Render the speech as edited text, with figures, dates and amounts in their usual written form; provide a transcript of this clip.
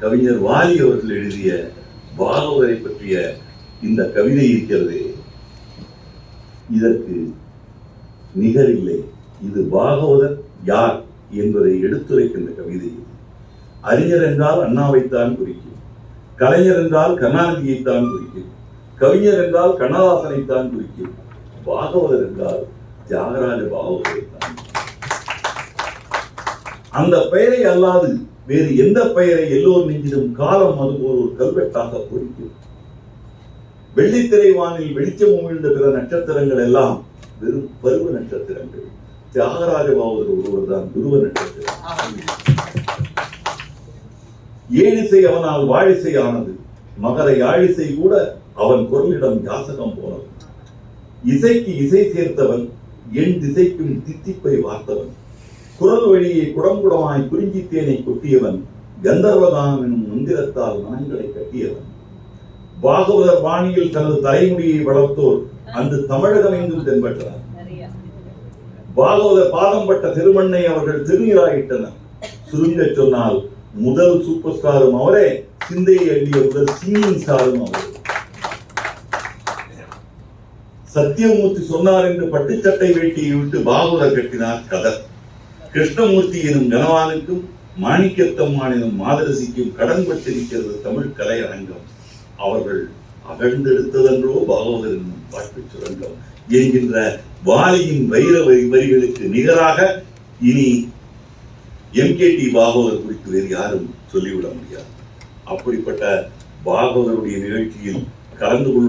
கவிஞர் வாலி அவர்கள் எழுதிய பாகவதரை பற்றிய இந்த கவிதை இருக்கிறது, இதற்கு நிகரில்லை. இது பாகவதர் யார் என்பதை எடுத்துரைக்கின்ற கவிதை. அறிஞர் என்றால் அண்ணாவைத்தான் குறிக்கும், கலைஞர் என்றால் கருணாநிதியைத்தான் குறிக்கும், கவிஞர் என்றால் கண்ணதாசனைத்தான் குறிக்கும், பாகவதர் என்றால் தியாகராஜ பாகவதரைத்தான். அந்த பெயரை அல்லாது வேறு எந்த பெயரை எல்லோர் நெஞ்சிலும் காலம் அதுபோல் ஒரு கல்வெட்டாக பொறிக்கும். வெள்ளித்திரை வானில் வெளிச்சம் உமிழ்ந்த பிற நட்சத்திரங்கள் எல்லாம் வெறும் பருவ நட்சத்திரங்கள். தியாகராஜ பாகவதர் ஒருவர் தான் துருவ நட்சத்திரம். ஏழிசை அவனால் வாழிசை ஆனது, மகர யாழிசை கூட அவன் குரலிடம் யாசகம் போனது. இசைக்கு இசை சேர்த்தவன், என் திசைக்கும் தித்திப்பை வார்த்தவன், குரல் வழியை குடங்குடமாய் குறிஞ்சி தேனை கொட்டியவன், கந்தர்வகானம் எனும் மந்திரத்தால் மனங்களை கட்டியவன். பாகவதர் பாணியில் தனது தலைமுடியை வளர்த்தோர் அந்த தமிழகம் எங்கும் தென்பட்டனர். பாகவதர் பாதம் பட்ட திருமண்ணை அவர்கள் திருநீராயிட்டனர். சுருங்க சொன்னால் முதல் சூப்பர் ஸ்டாரும் அவரே, சிந்தையை அள்ளிய முதல் சிங்கிங் ஸ்டாரும் அவரே. சத்தியமூர்த்தி சொன்னார் என்று பட்டுச்சட்டை வேட்டியை விட்டு பாகவதர் கட்டினார் கதர். கிருஷ்ணமூர்த்தி எனும் கனவானுக்கும் மாணிக்கத்தம்மான் எனும் மாதரசிக்கும் கடன்பட்டிருக்கிறது தமிழ் கலையரங்கம். அவர்கள் அகழ்ந்தெடுத்ததென்றோ பாகவதர் என்னும் பாட்டு சுரங்கம் என்கின்ற வாலியின் வைர வரிகளுக்கு நிகராக இனி MKT பாகவதர் குறித்து வேறு யாரும் சொல்லிவிட முடியாது. அப்படிப்பட்ட பாகவதருடைய நிகழ்ச்சியில் கலந்து கொள்ள